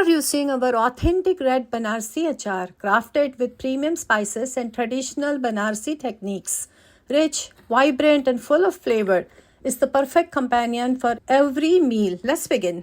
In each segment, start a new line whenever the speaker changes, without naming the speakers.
Introducing our authentic red Banarsi achar, crafted with premium spices and traditional Banarsi techniques. Rich, vibrant, and full of flavor, is the perfect companion for every meal. Let's begin.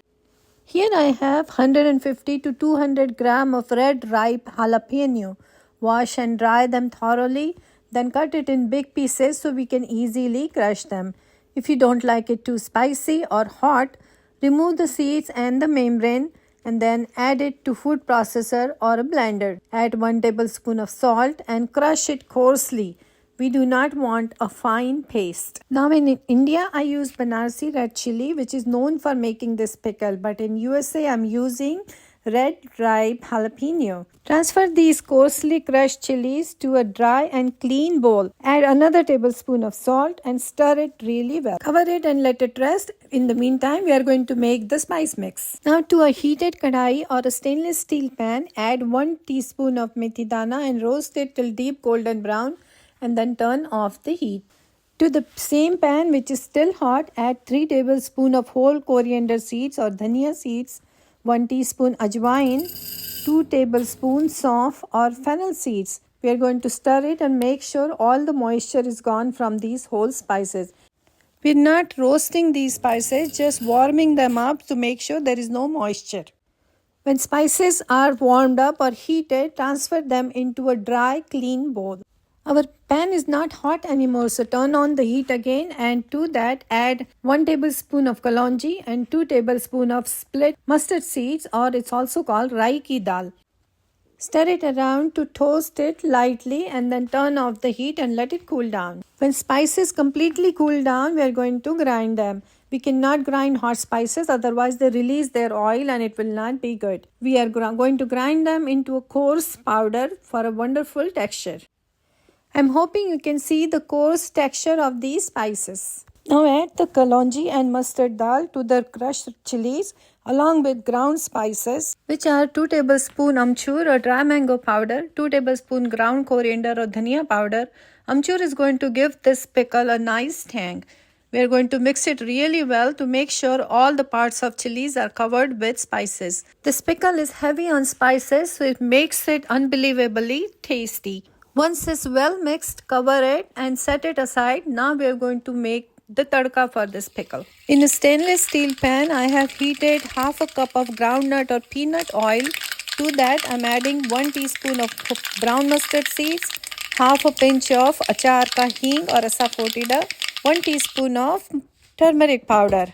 Here I have 150 to 200 gram of red ripe jalapeno. Wash and dry them thoroughly, then cut it in big pieces so we can easily crush them. If you don't like it too spicy or hot, remove the seeds and the membrane and then add it to food processor or a blender. Add 1 tablespoon of salt and crush it coarsely. We do not want a fine paste. Now in India, I use Banarsi red chili, which is known for making this pickle, but in USA, I'm using red ripe jalapeno. Transfer these coarsely crushed chilies to a dry and clean bowl. Add another tablespoon of salt and stir it really well. Cover it and let it rest. In the meantime, we are going to make the spice mix. Now to a heated kadai or a stainless steel pan, add 1 teaspoon of methi dana and roast it till deep golden brown and then turn off the heat. To the same pan which is still hot, add 3 tablespoons of whole coriander seeds or dhania seeds, 1 teaspoon ajwain, 2 tablespoons of or fennel seeds. We are going to stir it and make sure all the moisture is gone from these whole spices. We are not roasting these spices, just warming them up to make sure there is no moisture. When spices are warmed up or heated, transfer them into a dry, clean bowl. Our pan is not hot anymore, so turn on the heat again, and to that add 1 tablespoon of kalonji and 2 tablespoons of split mustard seeds, or it's also called rai ki dal. Stir it around to toast it lightly and then turn off the heat and let it cool down. When spices completely cool down, we are going to grind them. We cannot grind hot spices, otherwise they release their oil and it will not be good. We are going to grind them into a coarse powder for a wonderful texture. I'm hoping you can see the coarse texture of these spices. Now add the kalonji and mustard dal to the crushed chilies along with ground spices, which are 2 tablespoons amchur or dry mango powder, 2 tablespoons ground coriander or dhania powder. Amchur is going to give this pickle a nice tang. We are going to mix it really well to make sure all the parts of chilies are covered with spices. This pickle is heavy on spices, so it makes it unbelievably tasty. Once it's well mixed, cover it and set it aside. Now we are going to make the tadka for this pickle. In a stainless steel pan, I have heated half a cup of groundnut or peanut oil. To that, I'm adding 1 teaspoon of brown mustard seeds, half a pinch of achar ka hing or asafoetida, 1 teaspoon of turmeric powder.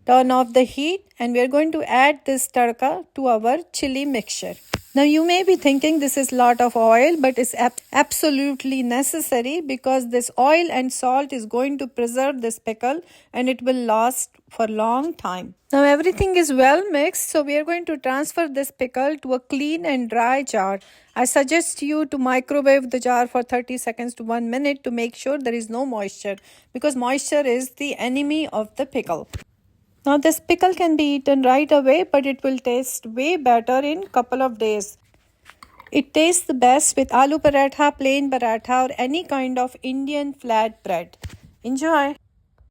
Turn off the heat and we are going to add this tadka to our chili mixture. Now you may be thinking this is a lot of oil, but it's absolutely necessary because this oil and salt is going to preserve this pickle and it will last for a long time. Now everything is well mixed, so we are going to transfer this pickle to a clean and dry jar. I suggest you to microwave the jar for 30 seconds to 1 minute to make sure there is no moisture, because moisture is the enemy of the pickle. Now this pickle can be eaten right away, but it will taste way better in couple of days. It tastes the best with aloo paratha, plain paratha or any kind of Indian flat bread. Enjoy!